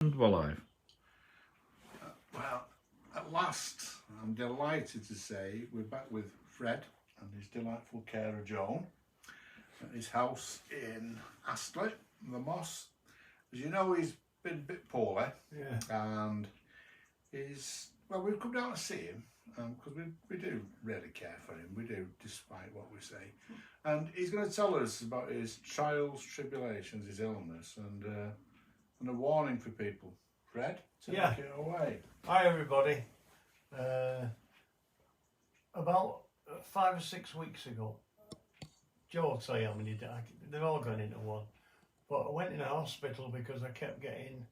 and we're live. Well, at last, I'm delighted to say we're back with Fred and his delightful carer Joan at his house in Astley, the Moss. As you know, he's been a bit poorly, and well, we've come down to see him because we do really care for him. We do, despite what we say. And he's going to tell us about his trials, tribulations, his illness, and a warning for people. Fred, take it away. Hi everybody. About 5 or 6 weeks ago, Joe will tell you how many died. They've all gone into one. But I went in a hospital because I kept getting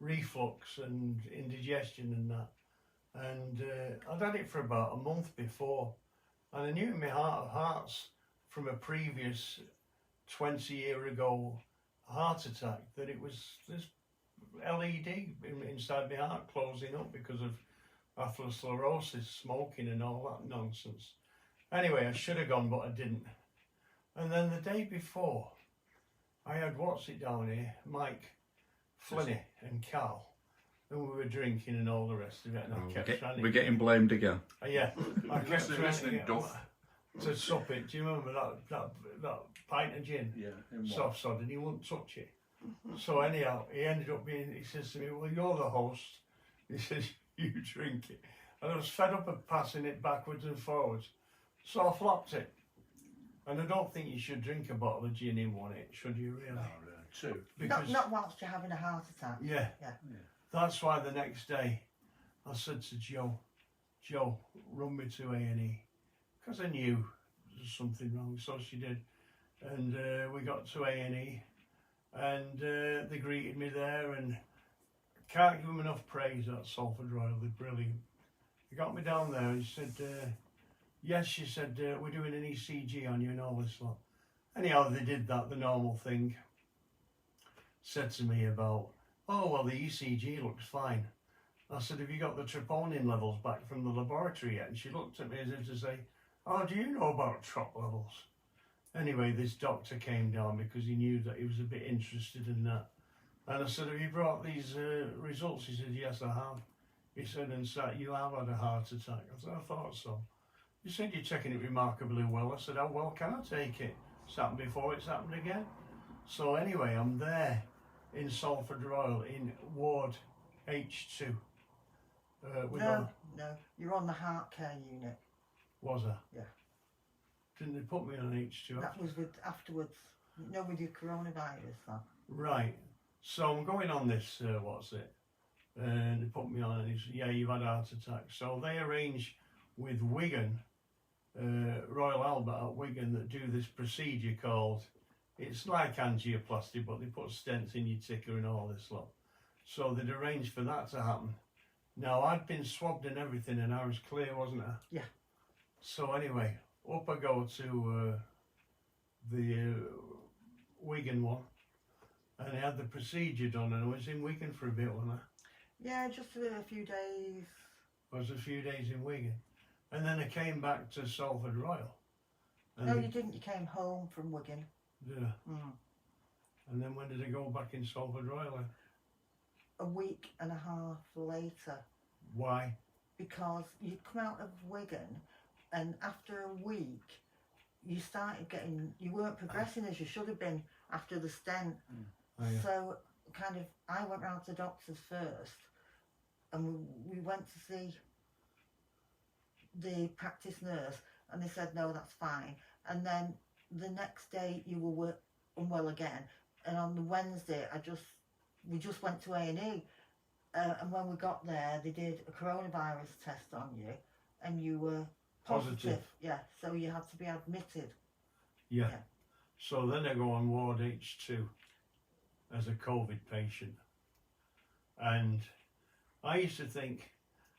reflux and indigestion and that. And I'd had it for about a month before. And I knew in my heart of hearts from a previous 20-year ago heart attack that it was this LED inside my heart closing up because of atherosclerosis, smoking and all that nonsense. Anyway, I should have gone, but I didn't. And then the day before, I had down here, Mike, Flynny and Carl, and we were drinking and all the rest of it, and I kept trying to... We're getting blamed again. Yeah, I kept trying to get to sup it. Do you remember that pint of gin? Yeah. Soft sod, and he wouldn't touch it. So anyhow, he ended up he says to me, well, you're the host. He says, you drink it. And I was fed up of passing it backwards and forwards. So I flopped it. And I don't think you should drink a bottle of gin in one, should you really? No, two. Because, not whilst you're having a heart attack. Yeah. That's why the next day I said to Joe, run me to A&E. Because I knew there was something wrong, so she did. And we got to A&E. And they greeted me there, and I can't give them enough praise at Salford Royal. They're brilliant. They got me down there and she said, yes, she said, we're doing an ECG on you and all this lot. Anyhow, they did that, the normal thing. Said to me about, oh, well, the ECG looks fine. I said, have you got the troponin levels back from the laboratory yet? And she looked at me as if to say, oh, do you know about trop levels? Anyway, this doctor came down because he knew that he was a bit interested in that. And I said, have you brought these results? He said, yes, I have. He said, and sir, you have had a heart attack. I said, I thought so. He said, you're taking it remarkably well. I said, how well can I take it? It's happened before, it's happened again. So anyway, I'm there in Salford Royal in Ward H2. No, you're on the heart care unit. Was I? Yeah. Didn't they put me on H2? That was afterwards, with your coronavirus. That. Right. So I'm going on this, and they put me on and he said, yeah, you've had a heart attack. So they arrange with Wigan, Royal Albert at Wigan, that do this procedure called, it's like angioplasty, but they put stents in your ticker and all this lot. So they'd arranged for that to happen. Now, I'd been swabbed and everything and I was clear, wasn't I? Yeah. So anyway, up I go to the Wigan one, and I had the procedure done, and I was in Wigan for a bit, wasn't I? Yeah, just a few days. I was a few days in Wigan, and then I came back to Salford Royal. No, you didn't. You came home from Wigan. Yeah. And then when did I go back in Salford Royal then? A week and a half later. Why? Because you'd come out of Wigan, and after a week, you started getting, you weren't progressing as you should have been after the stent. Oh, yeah. So I went round to doctors first, and we went to see the practice nurse, and they said, no, that's fine. And then the next day you were unwell again, and on the Wednesday we just went to A&E, and when we got there they did a coronavirus test on you, and you were positive. Yeah, so you had to be admitted. Yeah. So then I go on Ward H2 as a COVID patient, and I used to think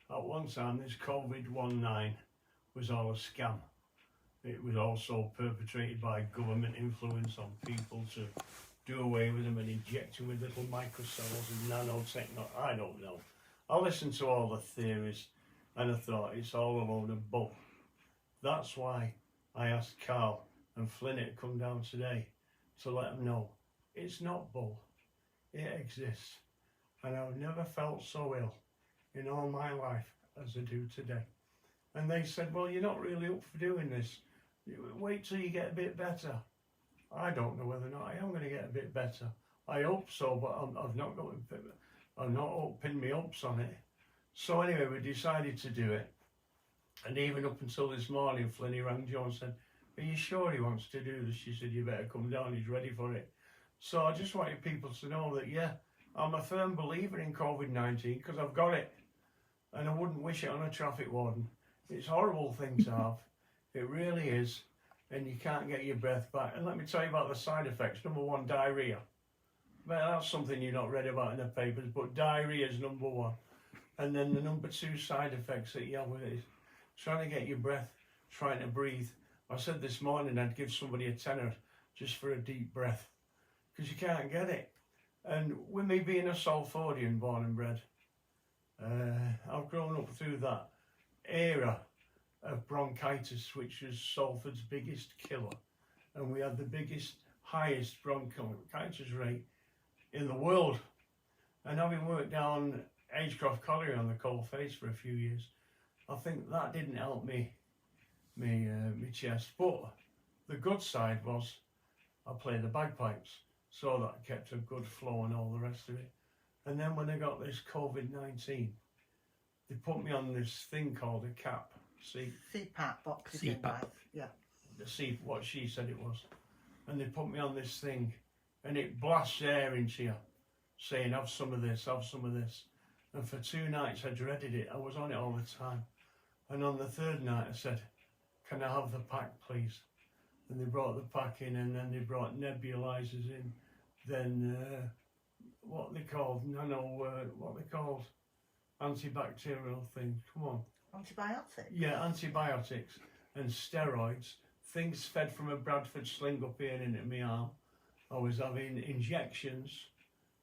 at one time this COVID-19 was all a scam. It was also perpetrated by government influence on people to do away with them and inject them with little microcells and nanotechnology. I don't know. I listened to all the theories and I thought it's all a load of bull. That's why I asked Carl and Flynny to come down today to let them know it's not bull. It exists. and I've never felt so ill in all my life as I do today. And they said, well, you're not really up for doing this. Wait till you get a bit better. I don't know whether or not I am going to get a bit better. I hope so, but I've not pinned my hopes on it. So anyway, we decided to do it. And even up until this morning, Flynny rang Jo and said, are you sure he wants to do this? She said, you better come down, he's ready for it. So I just wanted people to know that, yeah, I'm a firm believer in COVID-19 because I've got it. And I wouldn't wish it on a traffic warden. It's a horrible thing to have. It really is. And you can't get your breath back. And let me tell you about the side effects. Number one, diarrhea. Well, that's something you've not read about in the papers, but diarrhea is number one. And then the number two side effects that you have with it is trying to get your breath, trying to breathe. I said this morning I'd give somebody a tenner just for a deep breath, because you can't get it. And with me being a Salfordian born and bred, I've grown up through that era of bronchitis, which was Salford's biggest killer. And we had the biggest, highest bronchitis rate in the world. And having worked down Agecroft Colliery on the coal face for a few years, I think that didn't help me chest. But the good side was I played the bagpipes, so that kept a good flow and all the rest of it. And then when I got this COVID-19, they put me on this thing called a CAP. CPAP, oxygen. CPAP. Yeah. What she said it was. And they put me on this thing, and it blasts air into you, saying, have some of this, have some of this. And for 2 nights I dreaded it. I was on it all the time. And on the 3rd night I said, can I have the pack, please? And they brought the pack in, and then they brought nebulizers in. Then what they called antibacterial things. Come on. Antibiotics? Yeah, antibiotics and steroids. Things fed from a Bradford sling up here into my arm. I was having injections,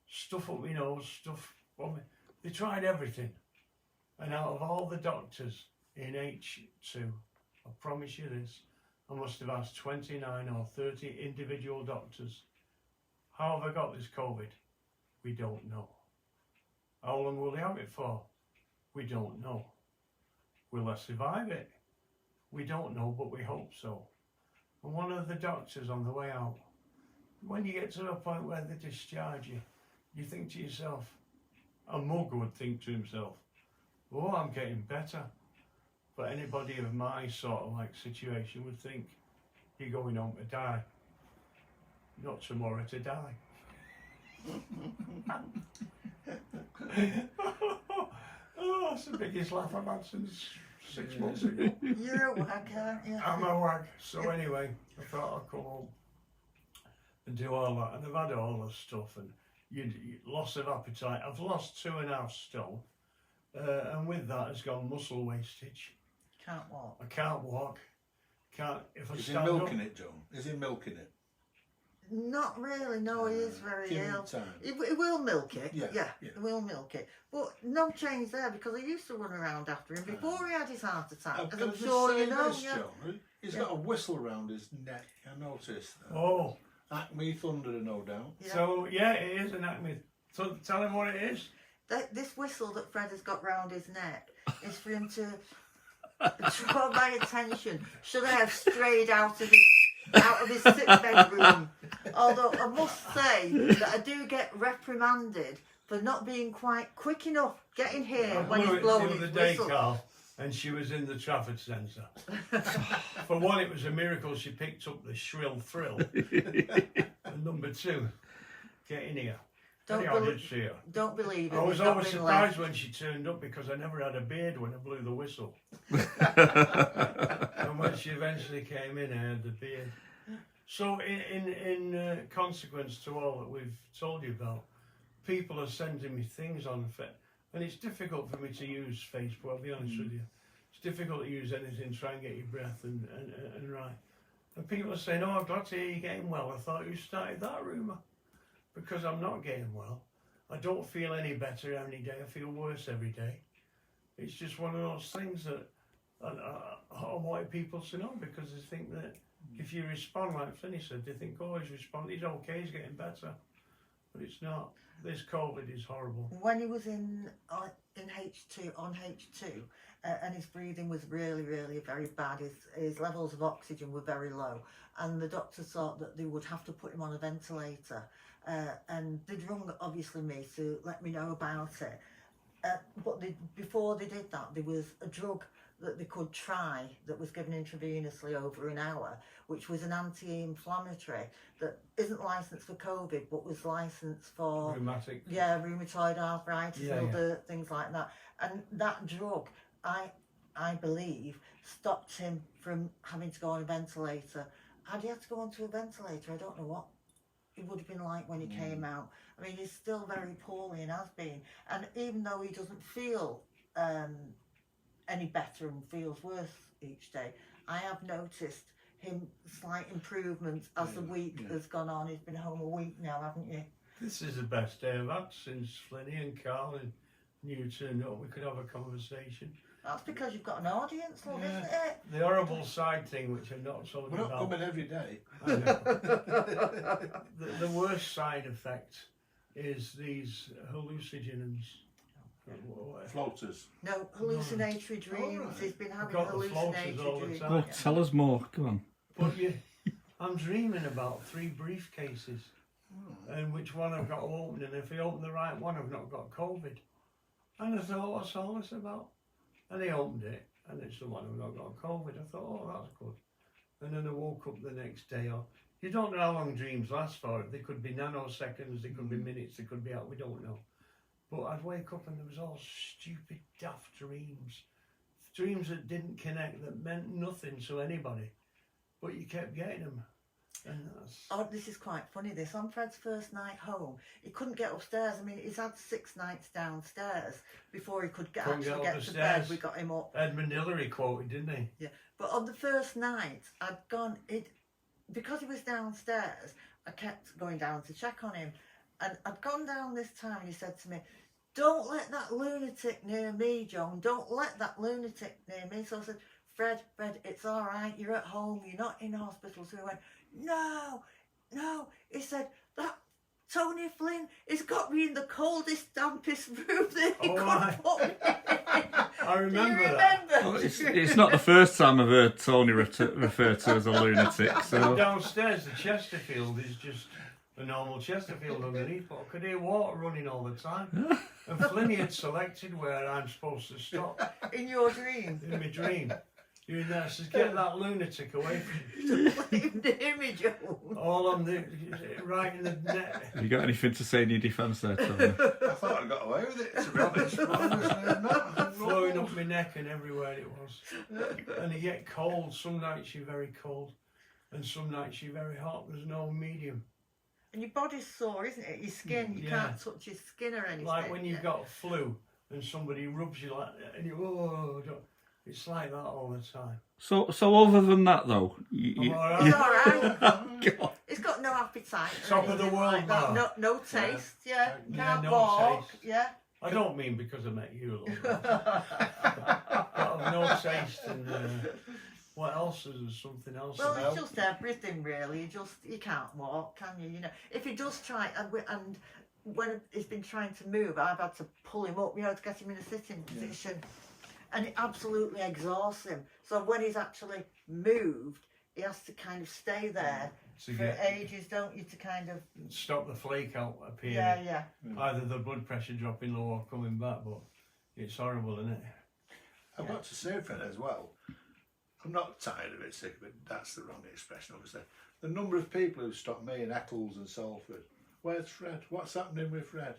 stuff up my nose, stuff on me. They tried everything. And out of all the doctors in H2, I promise you this, I must have asked 29 or 30 individual doctors, how have I got this COVID? We don't know. How long will they have it for? We don't know. Will I survive it? We don't know, but we hope so. And one of the doctors on the way out, when you get to the point where they discharge you, you think to yourself, a mug would think to himself, oh, I'm getting better. But anybody of my sort of like situation would think, you're going home to die. Not tomorrow to die. Oh, that's the biggest laugh I've had since 6 months ago. You're a wag, aren't you? I'm a wag. So anyway, I thought I'd come home and do all that. And I've had all the stuff and loss of appetite. I've lost 2.5 stone. And with that has gone muscle wastage. Can't walk. I can't walk. If I Is he stand milking up, it, Joan? Is he milking it? Not really, no, he is very Give him ill. time. He will milk it, Yeah. he will milk it. But no change there, because I used to run around after him before he had his heart attack. I've As got I'm to sure say you know, this, yeah. Joan. He's got a whistle round his neck, I noticed. oh, Acme Thunder, no doubt. Yeah. so yeah, it is an Acme. So tell him what it is. This whistle that Fred has got round his neck is for him to draw my attention should I have strayed out of his sick bedroom. Although I must say that I do get reprimanded for not being quite quick enough getting here when he's blowing the his other day, whistle. Carl, and she was in the Trafford Centre. For one, it was a miracle she picked up the shrill thrill. And number two, getting here. I did see her. Don't believe it. I was He's not always been surprised when she turned up because I never had a beard when I blew the whistle. And when she eventually came in, I had the beard. So in consequence to all that we've told you about, people are sending me things on and it's difficult for me to use Facebook, I'll be honest with you. It's difficult to use anything, try and get your breath and right. And people are saying, oh, I'm glad to hear you're getting well. I thought you started that rumour. Because I'm not getting well. I don't feel any better any day. I feel worse every day. It's just one of those things that I want people to know, because they think that if you respond like Flynny said, they think, oh, he's okay, he's getting better. But it's not. This COVID is horrible. when he was in H2 on H2, and his breathing was really, really very bad. His levels of oxygen were very low, and the doctors thought that they would have to put him on a ventilator. And they'd rung obviously me to let me know about it. But before they did that, there was a drug that they could try that was given intravenously over an hour, which was an anti-inflammatory that isn't licensed for COVID but was licensed for Rheumatic. rheumatoid arthritis Yeah, and other things like that. And that drug, I believe, stopped him from having to go on a ventilator. Had he had to go onto a ventilator, I don't know what it would have been like when he came out. I mean, he's still very poorly and has been. And even though he doesn't feel any better and feels worse each day, I have noticed him slight improvements as the week has gone on. He's been home a week now, haven't you? This is the best day I've had since Flynny and Carl and you turned up. We could have a conversation. That's because you've got an audience, love, isn't it? The horrible side thing, which I'm not talking We're not about. coming every day. I know. the worst side effect is these hallucinogens. Floaters. No, hallucinatory dreams. Alright. He's been having got the floaters all hallucinatory the dreams. time. Well, tell us more. Come on. But I'm dreaming about 3 briefcases and which one I've got to open, and if I open the right one I've not got COVID. And I thought, what's all this about? And I opened it and it's the one I've not got COVID. I thought, oh, that's good. And then I woke up the next day. You don't know how long dreams last for. They could be nanoseconds, they could be minutes, they could be out, we don't know. But I'd wake up and there was all stupid, daft dreams. Dreams that didn't connect, that meant nothing to anybody. But you kept getting them. And that's... Oh, this is quite funny, this. On Fred's first night home, he couldn't get upstairs. I mean, he's had 6 nights downstairs before he could Couldn't actually get get up to the bed. stairs. We got him up. Edmund Hillary quoted, didn't he? Yeah. But on the first night, I'd gone... Because he was downstairs, I kept going down to check on him. And I'd gone down this time and he said to me, "Don't let that lunatic near me, Joan. Don't let that lunatic near me." So I said, Fred, it's all right. You're at home. You're not in hospital. So he went, no. He said, that Tony Flynn has got me in the coldest, dampest room that he could put me in. I remember Do you that. remember? Well, it's not the first time I've heard Tony referred to as a lunatic. And So downstairs, the Chesterfield is just a normal Chesterfield underneath, but I could hear water running all the time. And Flynny had selected where I'm supposed to stop In your dream. in my dream. You're in there, says, get that lunatic away from me. Leave the image on. All on the, right in the net. have you got anything to say in your defence there, Tony? I thought I got away with it, to be honest. But honestly, I'm not. Flowing up my neck and everywhere it was. And you get cold. Some nights you're very cold. And some nights you're very hot. There's no medium. And your body's sore, isn't it? Your skin, you Yeah. can't touch your skin or anything. Like when you've Yeah. got flu and somebody rubs you like that and you, oh, it's like that all the time. So other than that though, I'm all He's right. alright. He's got no appetite. or Top of the anything world like that. now. No taste, yeah. Yeah, Can't no walk, taste. yeah. I don't mean because I met you, love. But I've no taste and what else is there? Something else Well, about? it's just everything really. You can't walk, can you? You know, if he does try, and when he's been trying to move, I've had to pull him up, to get him in a sitting position, and it absolutely exhausts him. So when he's actually moved, he has to kind of stay there To for get- ages, don't you? To kind of Stop the flake out appearing. yeah. Either the blood pressure dropping low or coming back, but it's horrible, isn't it? I've got to say, Fred, as well, I'm not tired of it, sick of it. That's the wrong expression, obviously. The number of people who've stopped me in Eccles and Salford. Where's Fred? What's happening with Fred?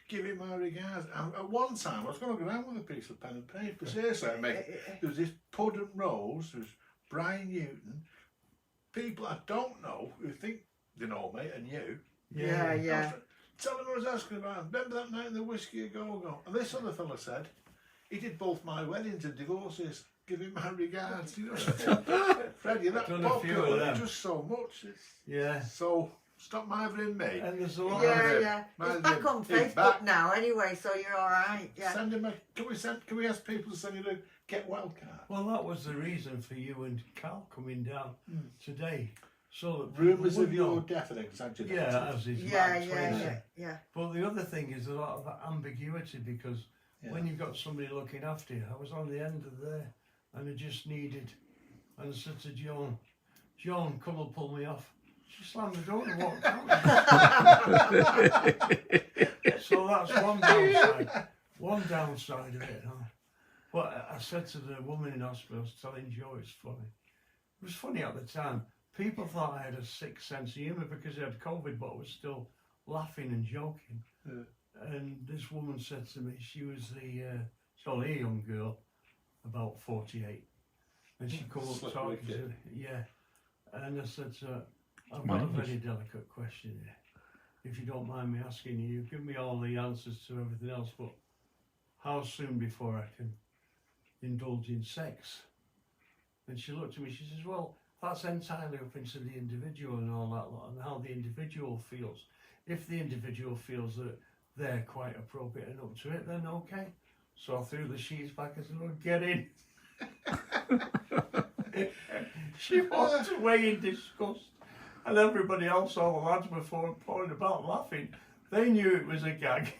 Give him my regards. At one time, I was going to go around with a piece of pen and paper. Seriously, I mean, there was this Pudden Rose, there was Brian Newton, people I don't know who think they know me and you. Yeah. Tell them I was asking about. Remember that night in the Whiskey a Go-Go? And this other fella said, he did both my weddings and divorces. Give him my regards. You know, Fred, you're that Done a few of popular. them. Just so much. Yeah. So stop mothering me. And there's a lot of Yeah. Mind It's back him. on He's Facebook back. now anyway, so you're all right. Yeah. Send him a. Can we ask people to send you a get well card? Well, that was the reason for you and Carl coming down today. So that Rumours people of would your know. death are exaggerated. Yeah, as is Yeah, Mark yeah, Twain's. yeah, yeah. But the other thing is a lot of ambiguity because Yeah. when you've got somebody looking after you, I was on the end of there and I just needed, and I said to Joan, come and pull me off. She slammed the door and walked out. So that's one downside of it. Huh? But I said to the woman in hospital, I was telling Joe it's funny. It was funny at the time. People thought I had a sick sense of humour because I had COVID, but I was still laughing and joking. Yeah. And this woman said to me, she was she's only a young girl, about 48. And she come up Slick talking wicket. to me, yeah. And I said to her, I've got a Nice. very delicate question here. If you don't mind me asking you, you've given me all the answers to everything else, but how soon before I can indulge in sex? And she looked at me, she says, well, that's entirely up into the individual and all that lot, and how the individual feels. If the individual feels that they're quite appropriate and up to it, then okay. So I threw the sheets back and said, well, get in. She walked away in disgust. And everybody else, all the lads were pouring about laughing. They knew it was a gag.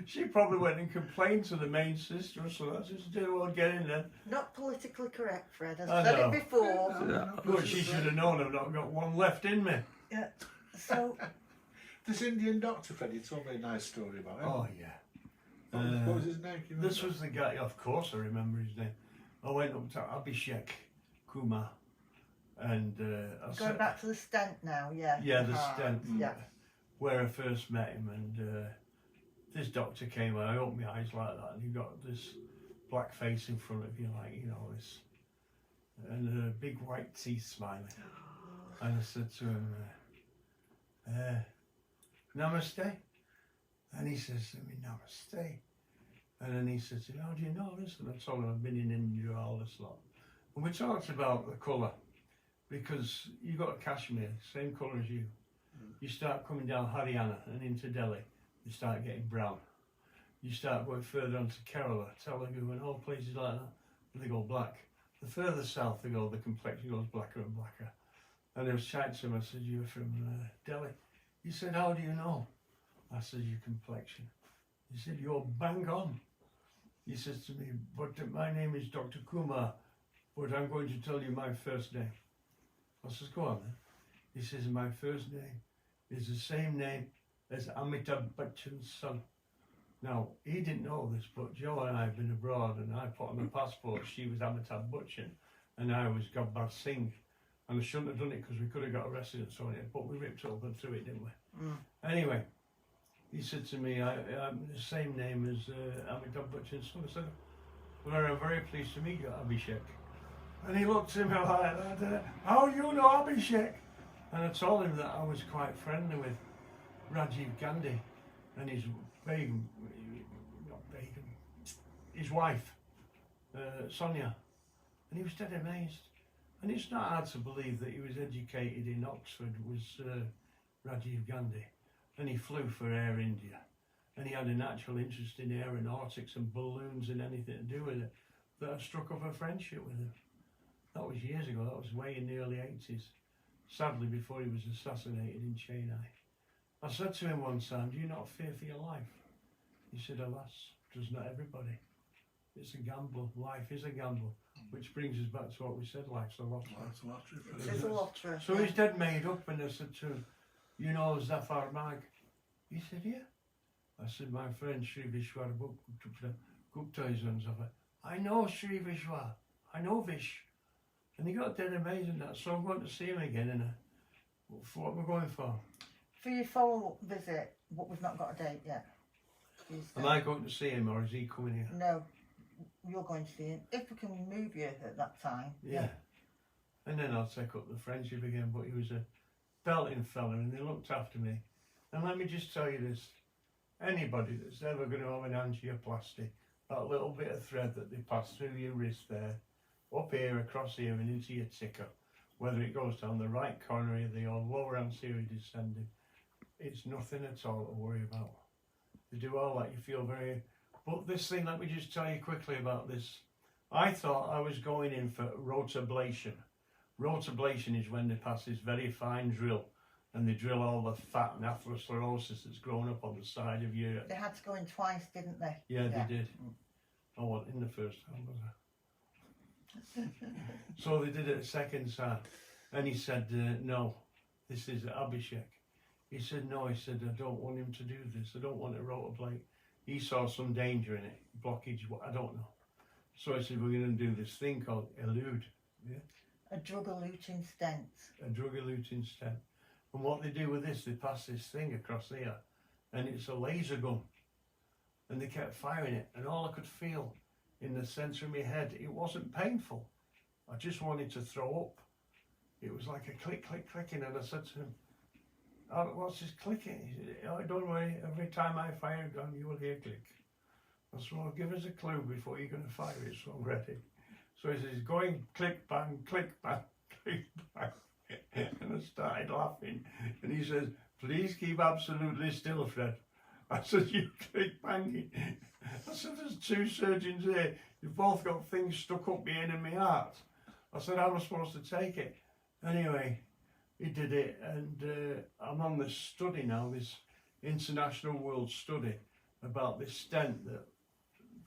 She probably went and complained to the main sister, so that's just well, get in there. Not politically correct, Fred. I I've said know. it before. But she should have known I've not got one left in me. Yeah. So, This Indian doctor, Freddie, told me a nice story about him. Oh, yeah. What was his name? Can you This remember? was the guy, of course I remember his name. I went up to Abhishek Kumar and I going said, back to the stent now, yeah. yeah, the Ah, stent, Yeah. where I first met him, and this doctor came and I opened my eyes like that, and he got this black face in front of you, like, you know, this, and big white teeth smiling. And I said to him, namaste. And he says to me, namaste. And then he said to me, how do you know this? And I told him I've been in India, all this lot. And we talked about the colour, because you got Kashmir, same colour as you. You start coming down Haryana and into Delhi, you start getting brown. You start going further on to Kerala, Telugu and all places like that, and they go black. The further south they go, the complexion goes blacker and blacker. And I was chatting to him, I said, you're from Delhi. He said, how do you know? I said, your complexion. He said, you're bang on. He says to me, but my name is Dr. Kumar, but I'm going to tell you my first name. I says, go on then. He says, my first name is the same name as Amitabh Bachchan's son. Now, he didn't know this, but Joe and I have been abroad, and I put on the passport, she was Amitabh Bachchan, and I was Gabbar Singh. And I shouldn't have done it because we could have got a residence on it, but we ripped up and threw it, didn't we? Anyway, he said to me, I'm the same name as Amitabh Bachchan's son. I said, well, I'm very pleased to meet you, Abhishek. And he looked at me like that, how do you know Abhishek? And I told him that I was quite friendly with Rajiv Gandhi and his his wife, Sonia. And he was dead amazed. And it's not hard to believe that he was educated in Oxford, was Rajiv Gandhi. And he flew for Air India. And he had a natural interest in aeronautics and balloons and anything to do with it, that I struck up a friendship with him. That was years ago, that was way in the early 80s. Sadly, before he was assassinated in Chennai. I said to him one time, do you not fear for your life? He said, alas, does not everybody. It's a gamble. Life is a gamble. Which brings us back to what we said, life's a lottery. Life's a lottery, Freddie. It's a lottery. So he's dead made up, and I said to him, you know Zafar Mag? He said, yeah. I said, my friend Sri Vishwar Gupta is on Zafar. I know Sri Vishwar. I know Vish. And he got dead amazing that. So I'm going to see him again, and for what we're going for. For your follow-up visit, but we've not got a date yet. Am I going to see him, or is he coming here? No, you're going to see him. If we can move you at that time. Yeah. And then I'll take up the friendship again, but he was a belting fella and they looked after me. And let me just tell you this, anybody that's ever going to have an angioplasty, that little bit of thread that they pass through your wrist there, up here, across here and into your ticker, whether it goes down the right coronary or the lower anterior descending, it's nothing at all to worry about. They do all that, you feel very... But this thing, let me just tell you quickly about this. I thought I was going in for rotablation. Rotablation is when they pass this very fine drill and they drill all the fat and atherosclerosis that's grown up on the side of your... They had to go in twice, didn't they? Yeah, they did. I wasn't in the first time, was I? So they did it a second time. And he said, no, this is Abhishek. He said, no, he said, I don't want him to do this. I don't want a rotablate. He saw some danger in it, blockage, I don't know. So I said, we're going to do this thing called elude. Yeah? A drug-eluting stent. A drug-eluting stent. And what they do with this, they pass this thing across here, and it's a laser gun. And they kept firing it, and all I could feel in the centre of my head, it wasn't painful. I just wanted to throw up. It was like a click, click, clicking, and I said to him, oh, what's this clicking? He said, oh, don't worry, every time I fire a gun, you will hear click. I said, well, give us a clue before you're going to fire it, so I'm ready. So he says, going click, bang, click, bang, click, bang. And I started laughing. And he says, please keep absolutely still, Fred. I said, you click banging. I said, there's two surgeons here. You've both got things stuck up my head and my heart. I said, how am I supposed to take it? Anyway, he did it. And I'm on this study now, this international world study about this stent that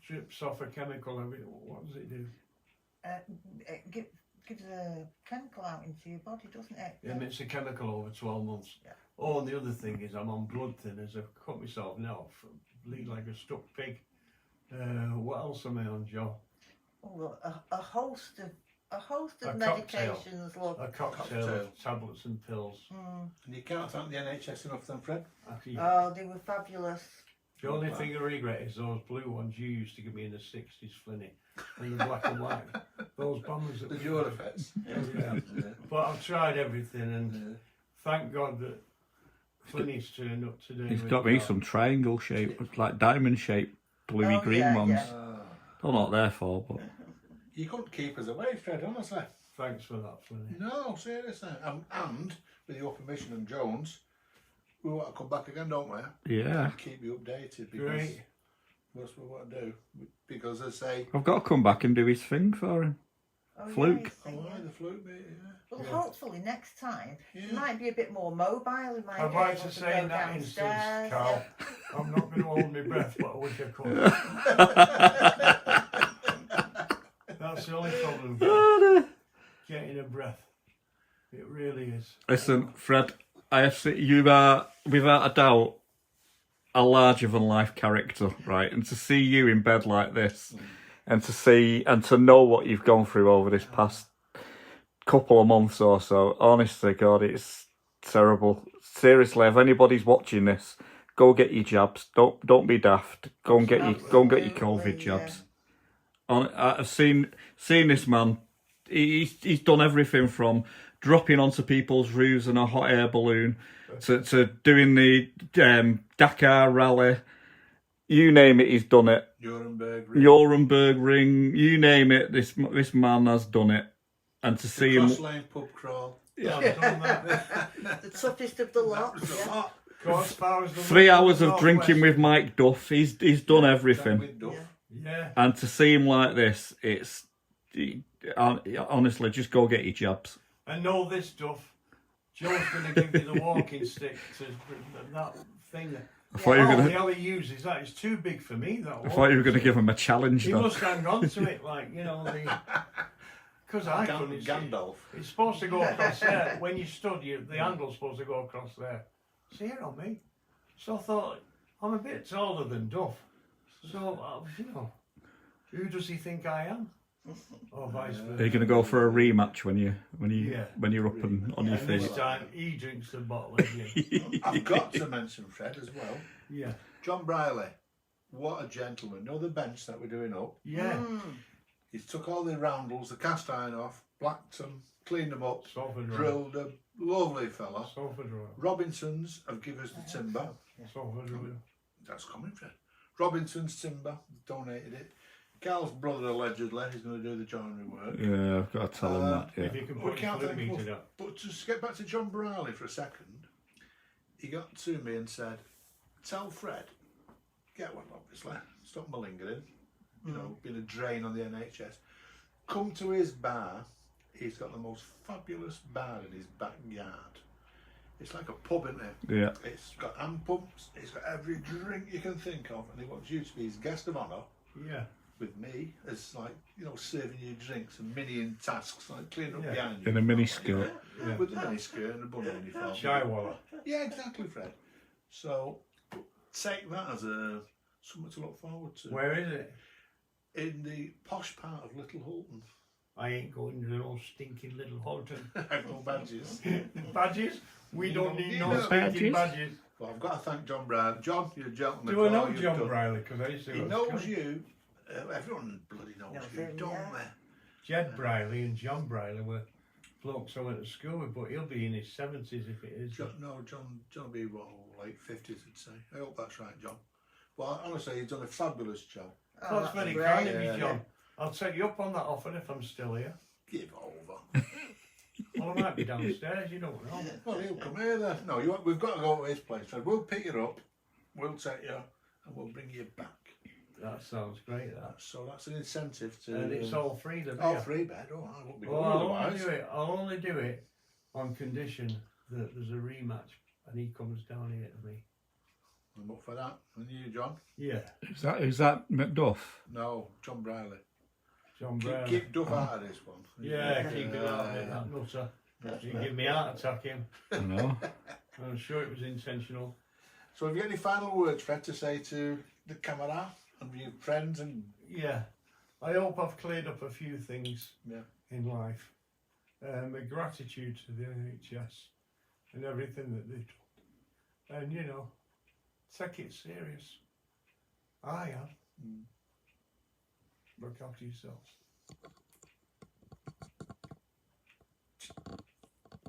drips off a chemical. What does it do? It gives a chemical out into your body, doesn't it? Yeah, it's a chemical over 12 months. Yeah. Oh, and the other thing is I'm on blood thinners. I've cut myself now, bleed like a stuck pig. What else am I on, Joe? Oh, a host of A medications, look. A cocktail of tablets and pills. And you can't thank the NHS enough then, Fred. Actually, Oh, they were fabulous. the only thing I regret is those blue ones you used to give me in the 60s, Flynny, and the black and white. Those bombers that The we- Eurofets. Yeah. But I've tried everything, and thank God that Flynny's turned up today. He's with got me that. some triangle shape, like diamond shape, bluey Oh, green yeah, ones. yeah. Don't know what they're for, but You couldn't keep us away, Fred, honestly. Thanks for that, Flynny. No, seriously. And with your permission and Jones, we want to come back again, don't we? yeah. And keep you updated because Great. that's what we want to do. Because as I say, I've got to come back and do his thing for him. Oh, Fluke. Yeah, oh, you see, aye, yeah. the fluke bit, yeah. Well, Yeah. hopefully next time Yeah. he might be a bit more mobile. He might I'd be like able to say go in that instance, downstairs. Carl, I'm not going to hold my breath, but I wish I could. That's the only problem. Getting a breath. It really is. Listen, Fred, I have seen you are, without a doubt, a larger than life character, right? And to see you in bed like this, and to see and to know what you've gone through over this past couple of months or so, honestly, God, it's terrible. Seriously, if anybody's watching this, go get your jabs. Don't be daft. Go and get your COVID jabs. I've seen this man. He's done everything from dropping onto people's roofs in a hot air balloon to doing the Dakar rally. You name it, he's done it. Nuremberg Ring, you name it, this man has done it. And to see him... Cross lane pub crawl. Yeah, I've done that. The toughest of the lot. That was a Yeah. lot. Go as far as the 3 hours of North drinking West. with Mike Duff. He's done everything. With Duff. Yeah. And to see him like this, it's... Honestly, just go get your jabs. And know this stuff. Joe's going to give you the walking stick to that thing. I thought you were Oh, going the to... hell he uses that. It's too big for me, that I thought you were going to give him a challenge, He though. must hang on to it, like, you know, because I couldn't. Gandalf. It's supposed to go across there. When you stood, the handle's supposed to go across there. It's here on me. So I thought, I'm a bit taller than Duff. So, you know, who does he think I am? Or vice versa. Are you going to go for a rematch when you're up and on your And this feet? time, he drinks the bottle again. I've got to mention Fred as well. Yeah. John Briley, what a gentleman. Know the bench that we're doing up? Yeah. He's took all the roundels, the cast iron off, blacked them, cleaned them up, Sofa drawer. drilled them. Lovely fella. Sofa drawer. Robinsons have given us the timber. Sofa drawer. That's coming, Fred. Robinson's timber, donated it. Carl's brother allegedly is going to do the joinery work. Yeah, I've got to tell him that, If yeah. you can We put can't your thank food him meat enough. up. But to get back to John Briley for a second, he got to me and said, tell Fred, get one obviously, stop malingering, you know, being a drain on the NHS. Come to his bar he's got the most fabulous bar in his backyard. It's like a pub, isn't it? Yeah. It's got hand pumps, it's got every drink you can think of, and he wants you to be his guest of honour Yeah. with me as, like, you know, serving you drinks and minion tasks, like cleaning up Yeah. behind you. In a mini skirt. Yeah. With a mini skirt and a bunny uniform. Chai wallah. Yeah, exactly, Fred. So take that as something to look forward to. Where is it? In the posh part of Little Hulton. I ain't going to the old stinking little Holton. I've no badges. Badges? We don't need no No stinking badges. badges. Well, I've got to thank John Brown. John, you're a gentleman. Do I for all know you've John done. Briley? Because I used to He go to knows school. you. Everyone bloody knows Knows you, him, don't yeah. they? Jed Briley and John Briley were blokes I went to school with, but he'll be in his 70s if it is. John will be what, late 50s, I'd say. I hope that's right, John. Well, honestly, he's done a fabulous job. Oh, That's very great. kind of you, Yeah. John. I'll take you up on that offer if I'm still here. Give over. Well, I might be downstairs, you don't know. Well, he'll come here then. No, we've got to go to his place, Fred. We'll pick you up, we'll take you, and we'll bring you back. That sounds great, that. So that's an incentive to... And it's all free, the all beer. free bed. Oh, I won't be Well, going I'll only otherwise. do it. I'll only do it on condition that there's a rematch and he comes down here to me. I'm up for that. And you, John? Yeah, Is that Macduff? No, John Briley. John Keep, Brown. keep Duff out of this one. Yeah, keep it out of it, that nutter. You give me a heart attack, him. I know. I'm sure it was intentional. So have you got any final words, Fred, to say to the camera and your friends? And Yeah, I hope I've cleared up a few things yeah, in life. My gratitude to the NHS and everything that they do. And, you know, take it serious. I am. Look after yourselves.